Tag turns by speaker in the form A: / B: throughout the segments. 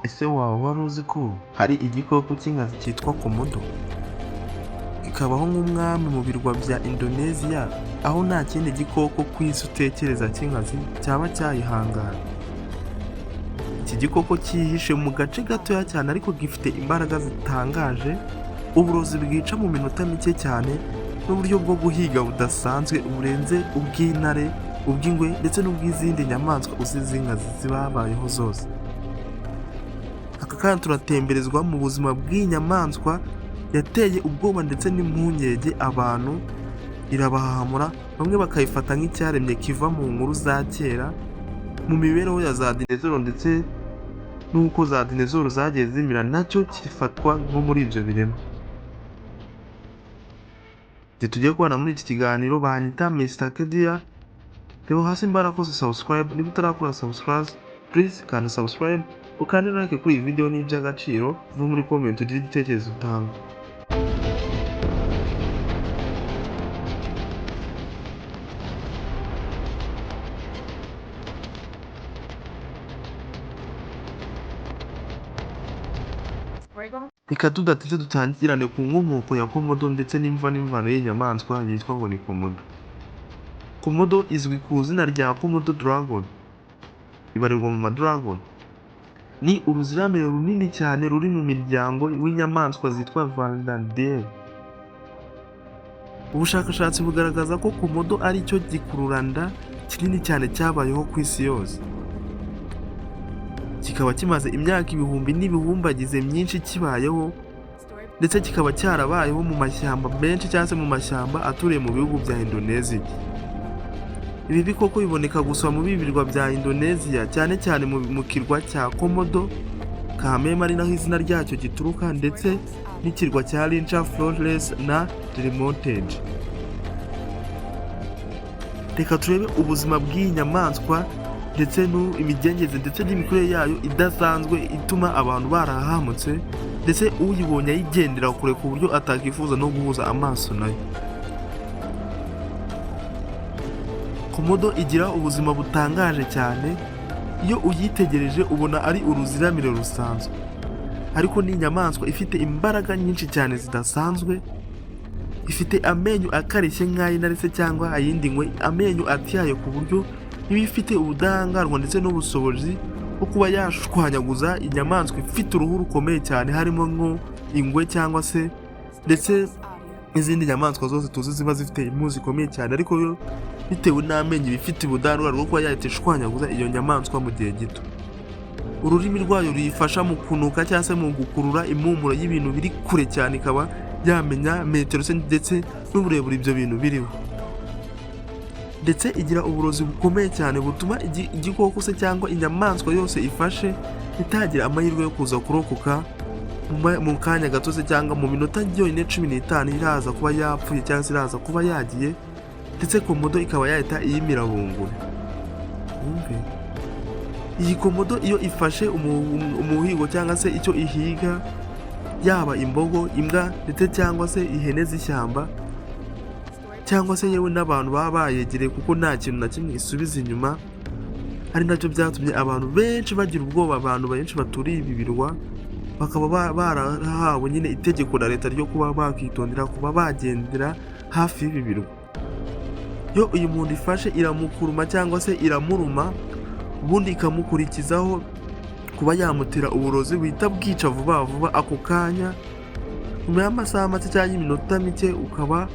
A: Ese waba wari uzi ko hari igikoko cy'inkazi cyitwa komodo? Kikabaho nk'umwami mu birwa bya Indonesia, aho nta kindi gikoko ku isi utekereza cy'inkazi cyaba cyayihangara. Iki gikoko cyihishe mu gace gatoya cyane ariko gifite imbaraga zitangaje, uburozi bwica mu minota mike cyane, n'uburyo bwo guhiga budasanzwe burenze ubw'intare, ubw'ingwe ndetse n'ubw'izindi nyamaswa uzi z'inkazi zibabayeho zose. Aka kandi turatemberezwa mu buzima bw'inyamaswa yateye ubwoba ndetse n'impungenge abantu, irabahahamura, bamwe bakayifata nk'icyaremwe kiva mu nkuru za kera, mu mibereho ya za dinezoro ndetse n'uko za dinezoro zagiye zimira nacyo kifatwa nko muri ibyo biremwa. Tugiye kubana muri iki kiganiro banyita Mr. Kedia. Reba hasi mbarakoze subscribe, niba utarakora subscribe please kandi subscribe, ukande like kuri iyi video n'iby'agaciro, no muri comment ugire igitekerezo utanga. Reka tudateze dutangirane ku nkomoko ya komodo ndetse n'imva n'imvano y'inyamaswa yitwa ngo ni komodo. Komodo izwi ku izina rya komodo dragon, ibarirwa mu madragon. Ni uruziramire runini cyane ruri mu miryango w'inyamaswa zitwa Valdadeer. Ubushakashatsi bugaragaza ko komodo ari cyo gikururanda kinini cyane cyabayeho ku isi yose. Kikaba kimaze imyaka ibihumbi n'ibihumbagize myinshi kibayeho, ndetse kikaba cyarabayeho mu mashyamba menshi cyangwa se mu mashyamba aturiye mu bihugu bya Indonesia. Ibi bikoko biboneka gusa mu birwa bya Indonesia, cyane cyane mu kirwa cya Komodo, Kameme ari naho izina ryacyo gituruka, ndetse n'ikirwa cya Rincha Flores na Delmontage. Reka turebe ubuzima bw'iyi nyamaswa ndetse n'imigengeze ndetse n'imikorere yayo idasanzwe ituma abantu barahamutse, ndetse uyibonye ayigendera kure ku buryo atakifuza no guhuza amaso nayo. Komodo igira ubuzima butangaje cyane, iyo uyitegereje ubona ari uruziramire rusanzwe, ariko ni inyamaswa ifite imbaraga nyinshi cyane zidasanzwe. Ifite amenyo akarishye nk'ay'intare se cyangwa ayindi ngwe, amenyo atyaye ku buryo iba ifite ubudahangarwa ndetse n'ubushobozi bwo kuba yashwanyaguza inyamaswa ifite uruhu rukomeye cyane, harimo nk'ingwe cyangwa se ndetse n'izindi nyamaswa zose tuzi ziba zifite impu zikomeye cyane, ariko yo bitewe n'amenyo iba ifite ubudahangarwa bwo kuba yahita ishwanyaguza iyo nyamaswa mu gihe gito. Ururimi rwayo ruyifasha mu kunuka cyangwa se mu gukurura impumuro y'ibintu biri kure cyane, ikaba yamenya metero se ndetse n'uburebure ibyo bintu biriho. Ndetse igira uburozi bukomeye cyane butuma igikoko se cyangwa inyamaswa yose ifashe itagira amahirwe yo kuza kurokoka mu kanya gato se cyangwa mu minota yonyine 15 iraza kuba yapfuye cyangwa se iraza kuba yagiye, ndetse komodo ikaba yahita iyimira bunguri. Iyi komodo iyo ifashe umuhigo cyangwa se icyo ihiga, yaba imbogo, imbwa ndetse cyangwa se ihene z'ishyamba, cyangwa se yewe n'abantu baba bayegereye, kuko nta kintu na kimwe isubiza inyuma, ari nacyo byatumye abantu benshi bagira ubwoba. Abantu benshi baturiye ibi birwa bakaba barahawe nyine itegeko na leta ryo kuba bakitondera kuba bagendera hafi y'ibi birwa. Iyo uyu muntu ifashe iramukuruma cyangwa se iramuruma, ubundi ikamukurikizaho kuba yamutera uburozi buhita bwica vuba vuba ako kanya, nyuma y'amasaha make cyangwa iminota mike ukaba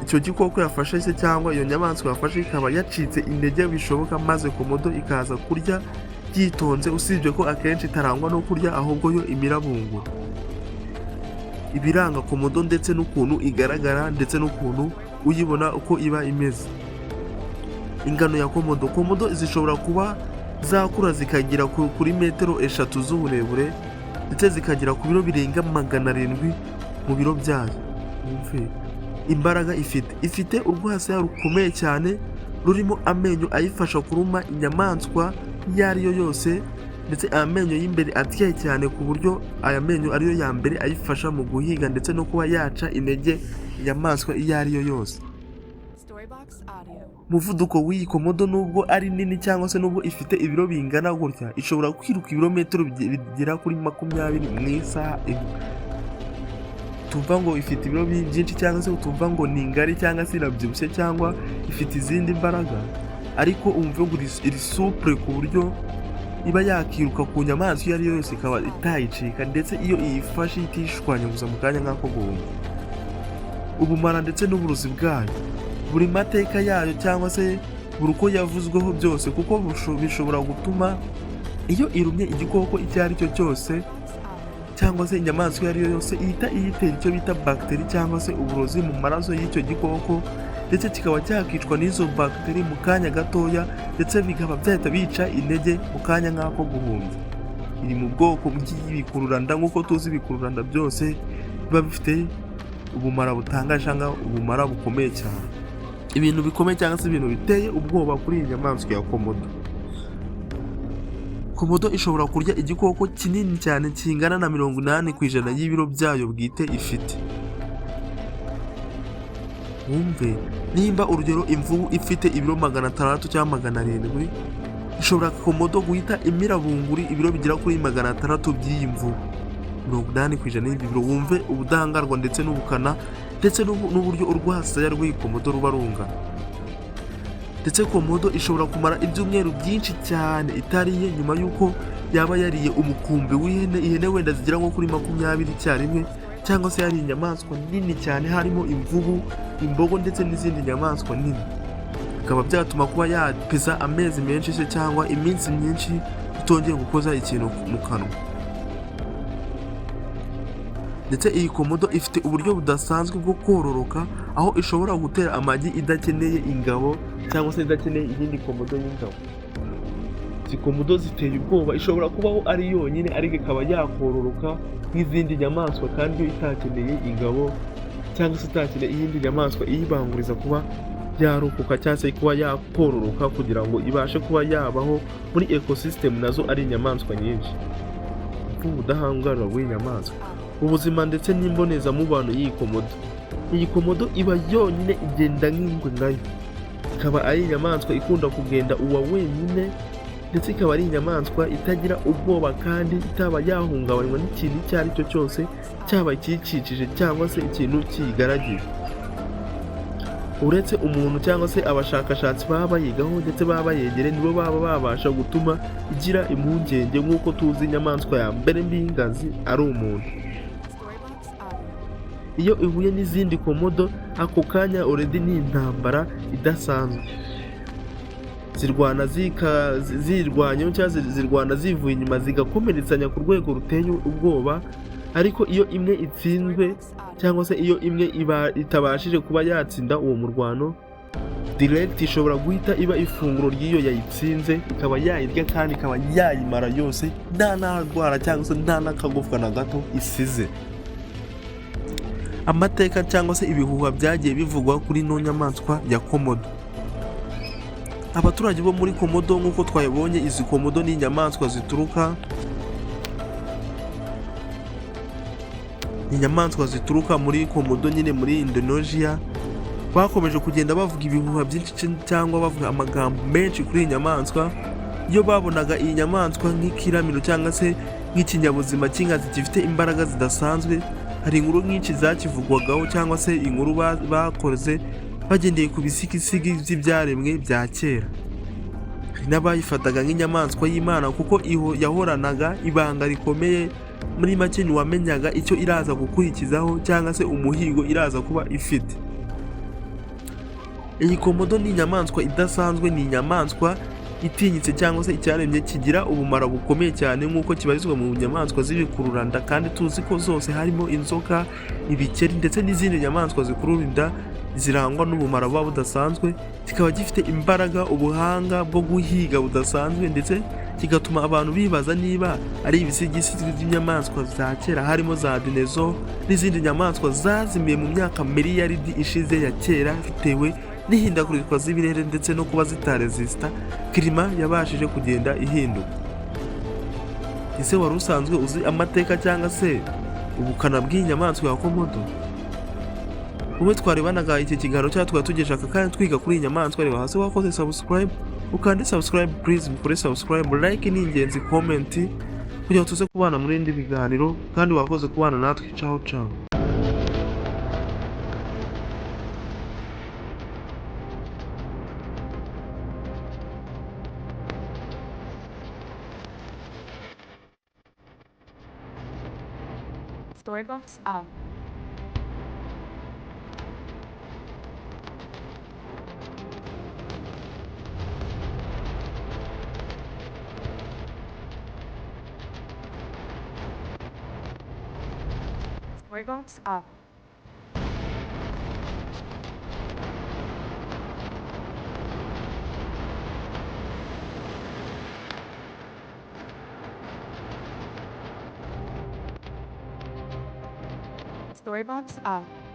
A: icyo gikoko yafashe se cyangwa iyo nyamaswa yafashe ikaba yacitse intege bishoboka, maze komodo ikaza kurya yitonze, usibye ko akenshi itarangwa no kurya ahubwo yo imira bungura. Ibiranga komodo ndetse n'ukuntu igaragara ndetse n'ukuntu uyibona uko iba imeze. Ingano ya komodo. Komodo zishobora kuba zakura zikagira kuri metero 3 z'uburebure, ndetse zikagira ku biro birenga 700 mu biro byazo. Imbaraga ifite urwasaya rukomeye cyane rurimo amenyo ayifasha kuruma inyamaswa iyo ari yo yose, ndetse amenyo y'imbere atyaye cyane ku buryo aya menyo ariyo ya mbere ayifasha mu guhiga ndetse no kuba yaca intege inyamaswa iyo ari yo yose. umuvuduko w'iyi komodo nubwo ari nini cyangwa se nubwo ifite ibiro bingana gutya, ishobora kwiruka ibirometero bigera kuri 20 mu isaha imwe. Tuvuga ngo ifite ibiro byinshi cyangwa se tuvuga ngo ni ngari cyangwa se irabyibushye cyangwa ifite izindi mbaraga, ariko umve ngo iri supure ku buryo iba yakiruka ku nyamaswa iyo ari yo yose ikaba itayicika, ndetse iyo iyifashe itishwanya gusa mu kanya nk'ako guhunga. Ubumara ndetse n'uburozi bwayo, buri mateka yayo cyangwa se buri uko yavuzweho byose, kuko bishobora gutuma iyo irumye igikoko icyo ari cyo cyose cyangwa se inyamaswa iyo ari yo yose ihita iyitera icyo bita bagiteri cyangwa se uburozi mu maraso y'icyo gikoko, ndetse kikaba cyakicwa n'izo bagiteri mu kanya gatoya, ndetse bikaba byahita bica intege mu kanya nk'ako guhumbya. Iri mu bwoko bw'ibikururanda, nk'uko tuzi ibikururanda byose biba bifite ubumara butangaje cyangwa ubumara bukomeye cyane. Ibintu bikomeye cyangwa se ibintu biteye ubwoba kuri iyi nyamaswa ya komodo. Komodo ishobora kurya igikoko kinini cyane kingana na 80% y'ibiro byayo bwite ifite. Wumve, nimba urugero imvubu ifite ibiro 600 cyangwa 700, ishobora komodo guhita imirabunguri ibiro bigera kuri 600 by'iyi mvubu. 80% y'ibiro. Wumve ubudahangarwa ndetse n'ubukana ndetse n'uburyo urwasaya rw'iyi komodo ruba rungana. Ndetse komodo ishobora kumara ibyumweru byinshi cyane itariye nyuma y'uko yaba yariye umukumbi w'ihene, ihene wenda zigera nko kuri 20 icyarimwe, cyangwa se yari inyamaswa nini cyane harimo imvubu, imbogo ndetse n'izindi nyamaswa nini. Bikaba byatuma kuba yapeza amezi menshi se cyangwa iminsi myinshi utongeye gukoza ikintu mu kanwa. Ndetse iyi komodo ifite uburyo budasanzwe bwo kororoka, aho ishobora gutera amagi idakeneye ingabo cyangwa se idakeneye iyindi komodo y'ingabo. Izi komodo ziteye ubwoba, ishobora kubaho ari yonyine ariko ikaba yakororoka nk'izindi nyamaswa, kandi iyo itakeneye ingabo cyangwa se itakeneye iyindi nyamaswa iyibanguriza kuba yarokoka cyangwa se kuba yakororoka kugira ngo ibashe kuba yabaho muri ecosystem nazo ari inyamaswa nyinshi. Ubudahangarwa bw'inyamaswa, ubuzima ndetse n'imbonezamubano y'iyi komodo. Iyi komodo iba yonyine igenda nk'ingwe ngayo, ikaba ari inyamaswa ikunda kugenda uwa wenyine, ndetse ikaba ari inyamaswa itagira ubwoba kandi itaba yahungabanywa n'ikintu icyo ari cyo cyose, cyaba ikiyikikije cyangwa se ikintu kiyigaragiye. Uretse umuntu cyangwa se abashakashatsi baba bayigaho ndetse baba bayegere, nibo baba babasha gutuma igira impungenge, nk'uko tuzi inyamaswa ya mbere mbi y'ingazi ari umuntu. Iyo ihuye n'izindi komodo, ako kanya already ni intambara idasanzwe. Zirwana zirwanyeho cyangwa zirwana zivuye inyuma zigakomeretsanya ku rwego ruteye ubwoba, ariko iyo imwe itsinzwe cyangwa se iyo imwe itabashije kuba yatsinda uwo murwano, direct ishobora guhita iba ifunguro ry'iyo yayitsinze, ikaba yayirya kandi ikaba yayimara yose nta narwara cyangwa se nta n'akagufwa na gato isize. Amateka cyangwa se ibihuha byagiye bivugwa kuri ino nyamaswa ya komodo. Abaturage bo muri komodo nk'uko twayibonye, izi komodo ni inyamaswa zituruka muri komodo nyine muri Indonesia. Bakomeje kugenda bavuga ibihuha byinshi cyangwa bavuga amagambo menshi kuri iyi nyamaswa, iyo babonaga iyi nyamaswa nk'ikiramiro cyangwa se nk'ikinyabuzima cy'inkazi gifite imbaraga zidasanzwe. Hari inkuru nyinshi zakivugwagaho cyangwa se inkuru bakoze bagendeye ku bisigisigi by'ibyaremwe bya kera. Hari n'abayifataga nk'inyamaswa y'Imana kuko yahoranaga ibanga rikomeye. Muri make ntiwamenyaga icyo iraza gukurikizaho cyangwa se umuhigo iraza kuba ifite. Iyi komodo ni inyamaswa idasanzwe, ni inyamaswa itinyitse cyangwa se icyaremye kigira ubumara bukomeye cyane, nk'uko kibarizwa mu nyamaswa z'ibikururanda, kandi tuzi ko zose harimo inzoka, ibikeri ndetse n'izindi nyamaswa zikururinda zirangwa n'ubumara buba budasanzwe. Kikaba gifite imbaraga, ubuhanga bwo guhiga budasanzwe, ndetse kigatuma abantu bibaza niba ari ibisigisigi by'inyamaswa za kera harimo za dinosaur n'izindi nyamaswa zazimiye mu myaka miliyaridi ishize ya kera, bitewe n'ihindagurika z'ibirere ndetse no kuba zitaresista klima yabashije kugenda ihinduka. Ese wari usanzwe uzi amateka cyangwa se ubukana bw'iyi nyamaswa ya komodo? wowe twarebanaga iki kiganiro cyangwa tukaba tugejeje aka kanya twiga kuri iyi nyamaswa, reba hasi wakoze subscribe, ukande subscribe please, mukore subscribe, like ni ingenzi, comment kugira ngo tuze kubana muri indi biganiro, kandi wakoze kubana natwe. Ciao ciao.
B: Storybooks. Storybooks. Storybooks.